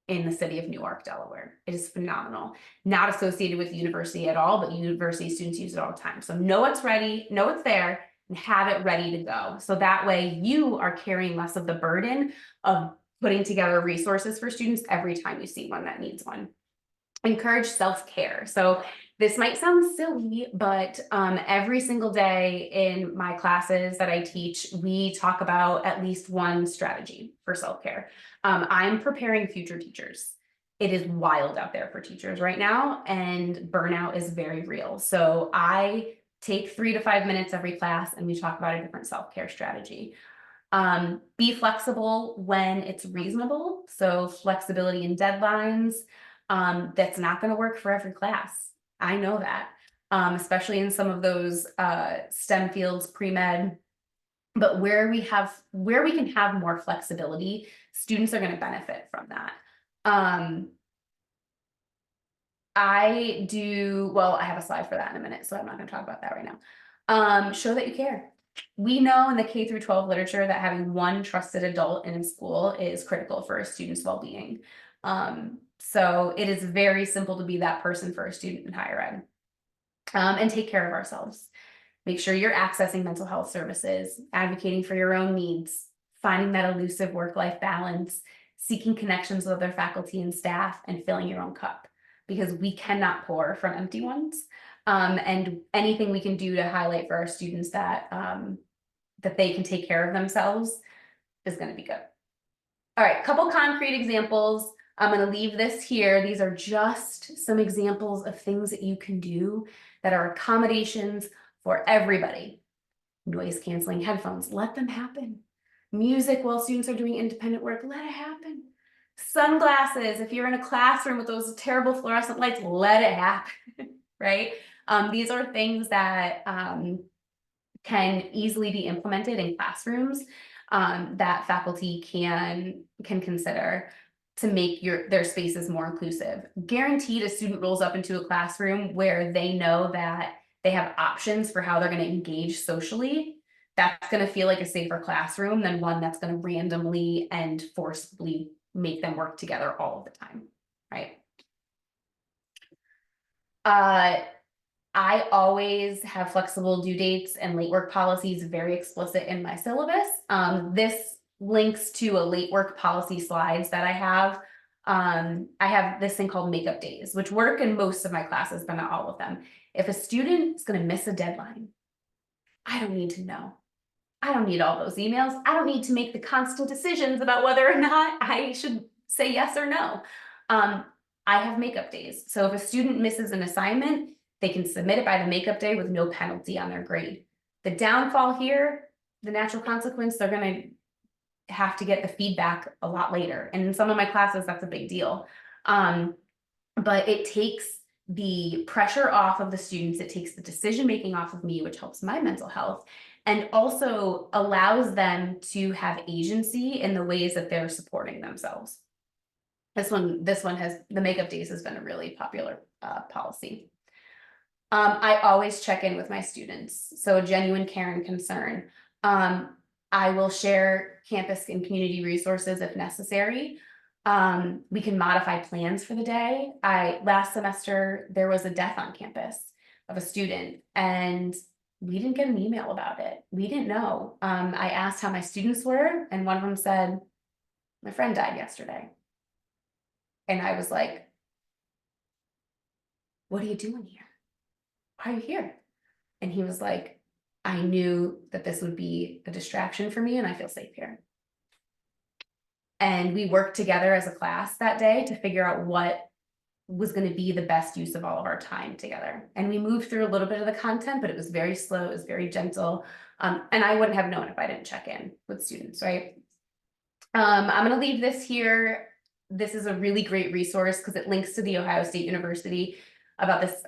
in the city of Newark, Delaware. It is phenomenal. Not associated with the university at all, but university students use it all the time. So know it's ready, know it's there, and have it ready to go. So that way you are carrying less of the burden of putting together resources for students every time you see one that needs one. Encourage self-care. So this might sound silly, but every single day in my classes that I teach, we talk about at least one strategy for self-care. I'm preparing future teachers. It is wild out there for teachers right now, and burnout is very real. So I take 3 to 5 minutes every class and we talk about a different self-care strategy. Be flexible when it's reasonable. So flexibility in deadlines. That's not going to work for every class. I know that, especially in some of those STEM fields, pre-med. But where we can have more flexibility, students are going to benefit from that. I have a slide for that in a minute, so I'm not going to talk about that right now. Show that you care. We know in the K through 12 literature that having one trusted adult in a school is critical for a student's well-being. So it is very simple to be that person for a student in higher ed. And take care of ourselves. Make sure you're accessing mental health services, advocating for your own needs, finding that elusive work-life balance, seeking connections with other faculty and staff, and filling your own cup, because we cannot pour from empty ones. And anything we can do to highlight for our students that that they can take care of themselves is going to be good. All right, couple concrete examples. I'm going to leave this here. These are just some examples of things that you can do that are accommodations for everybody. Noise canceling headphones, let them happen. Music while students are doing independent work, let it happen. Sunglasses, if you're in a classroom with those terrible fluorescent lights, let it happen, right? These are things that can easily be implemented in classrooms that faculty can consider to make their spaces more inclusive. Guaranteed a student rolls up into a classroom where they know that they have options for how they're going to engage socially. That's going to feel like a safer classroom than one that's going to randomly and forcibly make them work together all of the time, right? I always have flexible due dates and late work policies very explicit in my syllabus. This links to a late work policy slides that I have. I have this thing called makeup days, which work in most of my classes, but not all of them. If a student is going to miss a deadline, I don't need to know. I don't need all those emails. I don't need to make the constant decisions about whether or not I should say yes or no. I have makeup days. So if a student misses an assignment, they can submit it by the makeup day with no penalty on their grade. The downfall here, the natural consequence, they're going to have to get the feedback a lot later. And in some of my classes, that's a big deal. But it takes the pressure off of the students. It takes the decision-making off of me, which helps my mental health, and also allows them to have agency in the ways that they're supporting themselves. This one the makeup days has been a really popular policy. I always check in with my students. So genuine care and concern. I will share campus and community resources if necessary. We can modify plans for the day. Last semester, there was a death on campus of a student, and we didn't get an email about it. We didn't know. I asked how my students were, and one of them said, my friend died yesterday. And I was like, what are you doing here? Why are you here? And he was like, I knew that this would be a distraction for me and I feel safe here. And we worked together as a class that day to figure out what was going to be the best use of all of our time together. And we moved through a little bit of the content, but it was very slow, it was very gentle. And I wouldn't have known if I didn't check in with students, right? I'm going to leave this here. This is a really great resource because it links to the Ohio State University about this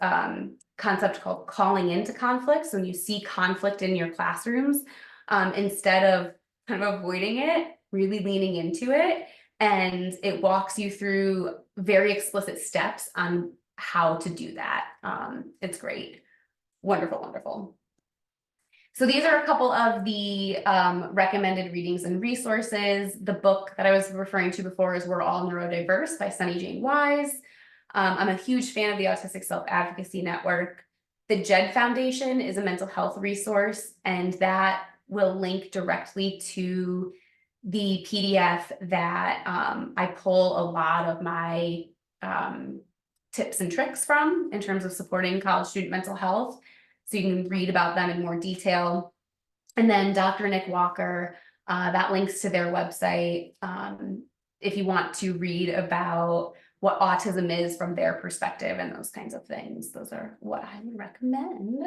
concept called calling into conflicts. When you see conflict in your classrooms, instead of kind of avoiding it, really leaning into it. And it walks you through very explicit steps on how to do that. It's great. Wonderful, wonderful. So these are a couple of the recommended readings and resources. The book that I was referring to before is We're All Neurodiverse by Sunny Jane Wise. I'm a huge fan of the Autistic Self-Advocacy Network. The JED Foundation is a mental health resource, and that will link directly to the PDF that I pull a lot of my tips and tricks from in terms of supporting college student mental health. So you can read about them in more detail. And then Dr. Nick Walker, that links to their website if you want to read about what autism is from their perspective and those kinds of things. Those are what I would recommend.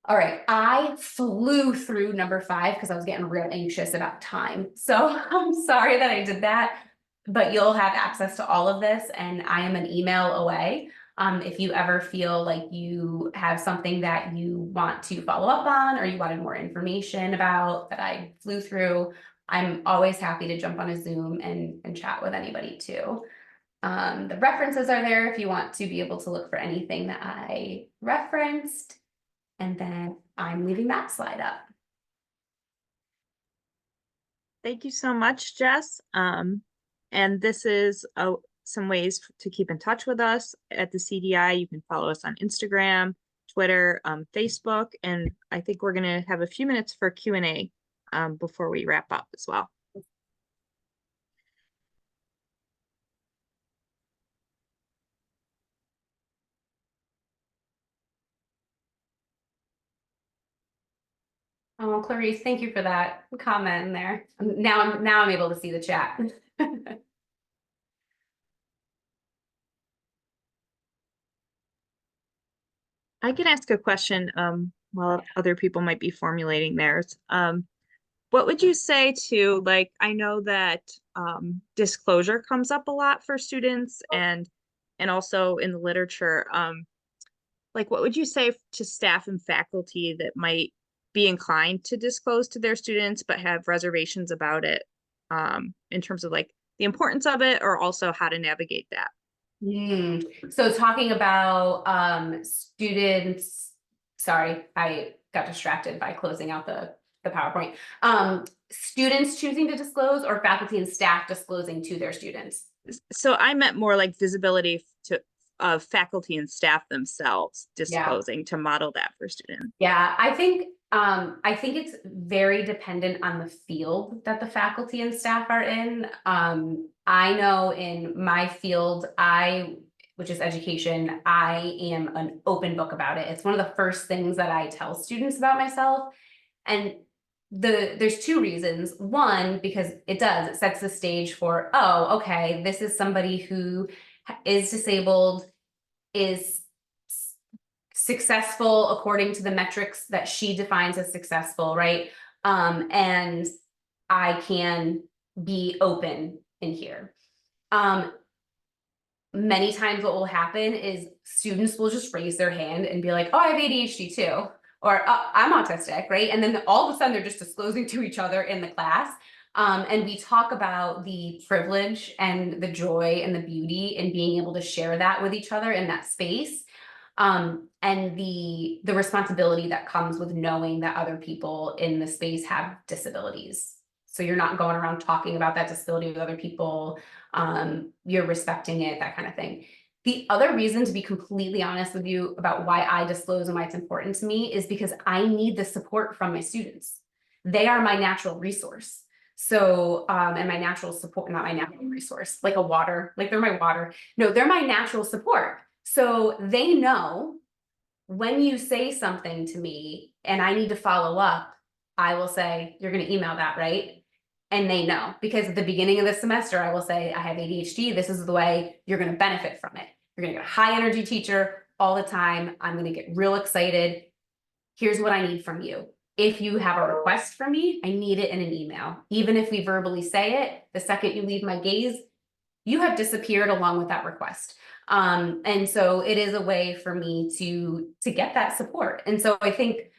All right, I flew through number 5 because I was getting real anxious about time. So I'm sorry that I did that, but you'll have access to all of this, and I am an email away. If you ever feel like you have something that you want to follow up on or you wanted more information about that I flew through, I'm always happy to jump on a Zoom and chat with anybody too. The references are there if you want to be able to look for anything that I referenced. And then I'm leaving that slide up. Thank you so much, Jess. And this is some ways to keep in touch with us at the CDI. You can follow us on Instagram, Twitter, Facebook, and I think we're going to have a few minutes for Q&A before we wrap up as well. Oh, Clarice, thank you for that comment in there. Now I'm able to see the chat. I can ask a question while other people might be formulating theirs. What would you say to, like, I know that disclosure comes up a lot for students and also in the literature. Like, what would you say to staff and faculty that might be inclined to disclose to their students but have reservations about it in terms of like the importance of it or also how to navigate that? So talking about students, sorry, I got distracted by closing out the PowerPoint. Students choosing to disclose or faculty and staff disclosing to their students? So I meant more like visibility to faculty and staff themselves disclosing to model that for students. Yeah, I think it's very dependent on the field that the faculty and staff are in. I know in my field, which is education, I am an open book about it. It's one of the first things that I tell students about myself. And there's 2 reasons. One, because it sets the stage for, oh, okay, this is somebody who is disabled, is successful according to the metrics that she defines as successful, right? And I can be open in here. Many times what will happen is students will just raise their hand and be like, oh, I have ADHD too, or I'm autistic, right? And then all of a sudden they're just disclosing to each other in the class. And we talk about the privilege and the joy and the beauty in being able to share that with each other in that space. And the responsibility that comes with knowing that other people in the space have disabilities. So you're not going around talking about that disability with other people. You're respecting it, that kind of thing. The other reason, to be completely honest with you about why I disclose and why it's important to me, is because I need the support from my students. They are my natural resource. So, and my natural support, not my natural resource, like a water, like they're my water. No, they're my natural support. So they know when you say something to me and I need to follow up, I will say, you're going to email that, right? And they know, because at the beginning of the semester, I will say, I have ADHD. This is the way you're going to benefit from it. You're going to get a high energy teacher all the time. I'm going to get real excited. Here's what I need from you. If you have a request from me, I need it in an email. Even if we verbally say it, the second you leave my gaze, you have disappeared along with that request. And so it is a way for me to get that support. And so I think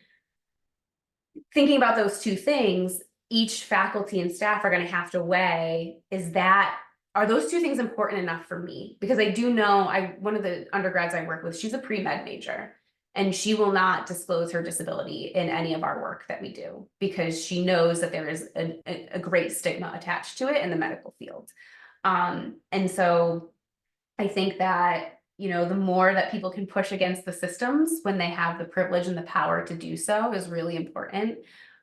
thinking about those two things, each faculty and staff are going to have to weigh, are those two things important enough for me? Because I do know, one of the undergrads I work with, she's a pre-med major, and she will not disclose her disability in any of our work that we do, because she knows that there is a great stigma attached to it in the medical field. And so I think that, the more that people can push against the systems when they have the privilege and the power to do so is really important.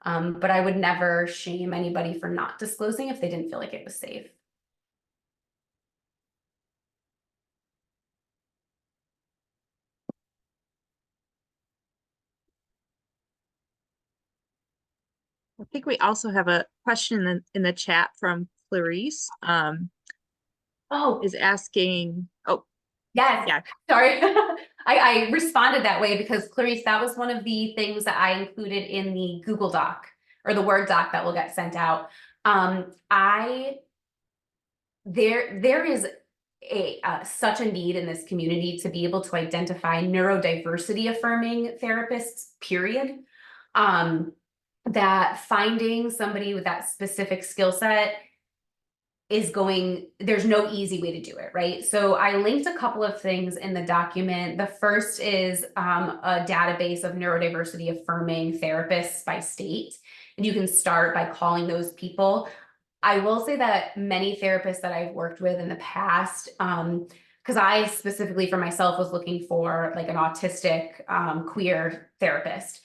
But I would never shame anybody for not disclosing if they didn't feel like it was safe. I think we also have a question in the chat from Clarice, Oh, is asking, oh, yes. yeah. Sorry. I responded that way because Clarice, that was one of the things that I included in the Google Doc or the Word doc that will get sent out. There is such a need in this community to be able to identify neurodiversity affirming therapists, period. That finding somebody with that specific skill set there's no easy way to do it, right? So I linked a couple of things in the document. The first is a database of neurodiversity affirming therapists by state. And you can start by calling those people. I will say that many therapists that I've worked with in the past, because I specifically for myself was looking for like an autistic queer therapist.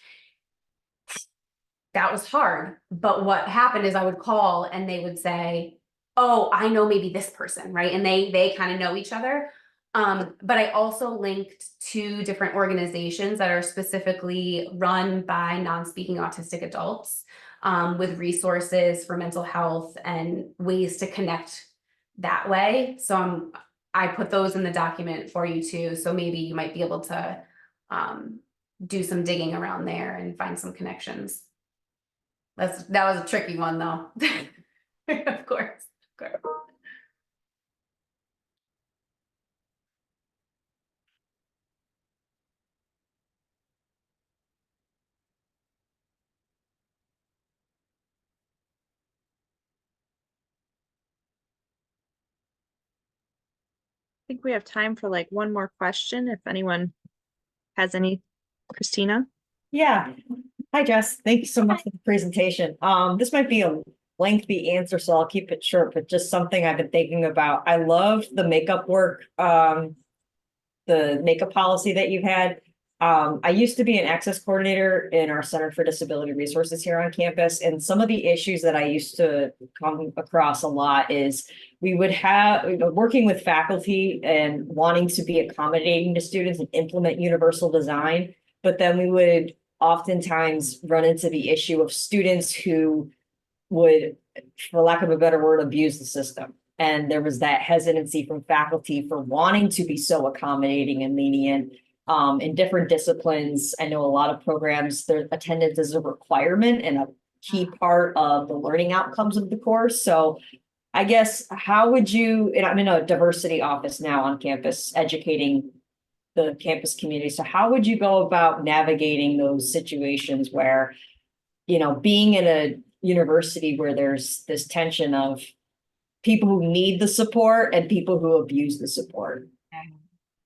That was hard. But what happened is I would call and they would say, oh, I know maybe this person, right? And they kind of know each other. But I also linked 2 different organizations that are specifically run by non-speaking autistic adults, with resources for mental health and ways to connect that way. So I put those in the document for you too. So maybe you might be able to do some digging around there and find some connections. That was a tricky one though. Of course. I think we have time for like one more question if anyone has any. Christina? Yeah. Hi, Jess. Thank you so much for the presentation. This might be a lengthy answer, so I'll keep it short, but just something I've been thinking about. I love the makeup work, the makeup policy that you've had. I used to be an access coordinator in our Center for Disability Resources here on campus, and some of the issues that I used to come across a lot is we would have, working with faculty and wanting to be accommodating to students and implement universal design, but then we would oftentimes run into the issue of students who would, for lack of a better word, abuse the system. And there was that hesitancy from faculty for wanting to be so accommodating and lenient. In different disciplines, I know a lot of programs, their attendance is a requirement and a key part of the learning outcomes of the course. So I guess, how would you, and I'm in a diversity office now on campus, educating the campus community. So how would you go about navigating those situations where, being in a university where there's this tension of people who need the support and people who abuse the support?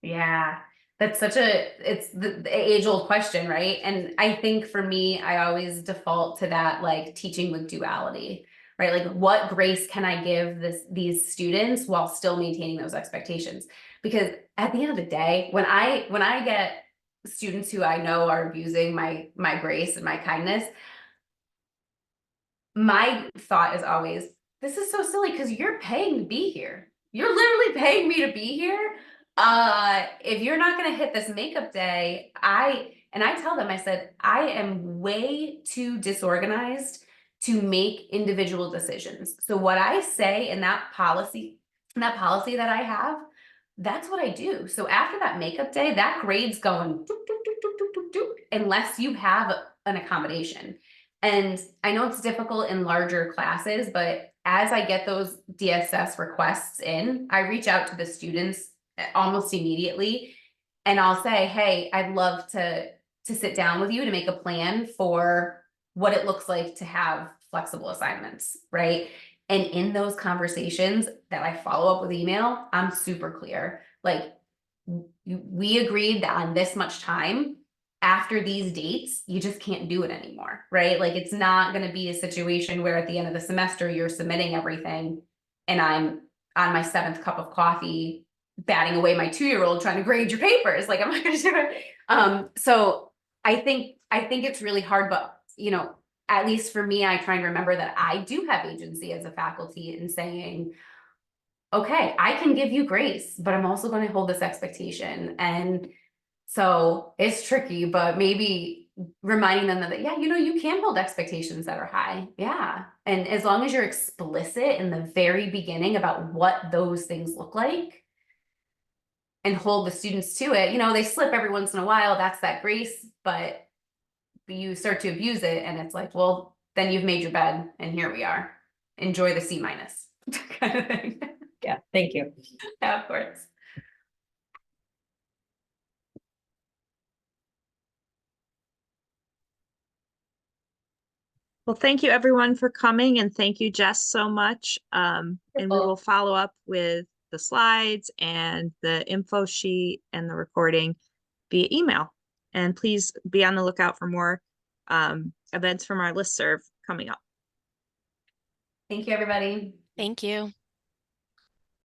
Yeah, that's it's the age-old question, right? And I think for me, I always default to that, like teaching with duality, right? Like what grace can I give these students while still maintaining those expectations? Because at the end of the day, when I get students who I know are abusing my grace and my kindness, my thought is always, this is so silly because you're paying to be here. You're literally paying me to be here. If you're not going to hit this makeup day, I tell them, I said, I am way too disorganized to make individual decisions. So what I say in that policy that I have, that's what I do. So after that makeup day, that grade's going doop, doop, doop, doop, doop, doop, doop, unless you have an accommodation. And I know it's difficult in larger classes, but as I get those DSS requests in, I reach out to the students almost immediately. And I'll say, hey, I'd love to sit down with you to make a plan for what it looks like to have flexible assignments, right? And in those conversations that I follow up with email, I'm super clear. Like, we agreed that on this much time, after these dates, you just can't do it anymore, right? Like, it's not going to be a situation where at the end of the semester, you're submitting everything and I'm on my 7th cup of coffee, batting away my 2-year-old trying to grade your papers. Like, I'm not going to do it. So I think it's really hard, but at least for me, I try and remember that I do have agency as a faculty in saying, okay, I can give you grace, but I'm also going to hold this expectation. And so it's tricky, but maybe reminding them that, yeah, you can hold expectations that are high. Yeah. And as long as you're explicit in the very beginning about what those things look like and hold the students to it, they slip every once in a while. That's that grace, but you start to abuse it and it's like, well, then you've made your bed and here we are. Enjoy the C- kind of thing. Yeah, thank you. Yeah, of course. Well, thank you everyone for coming, and thank you, Jess, so much. And we will follow up with the slides and the info sheet and the recording via email. And please be on the lookout for more events from our listserv coming up. Thank you, everybody. Thank you.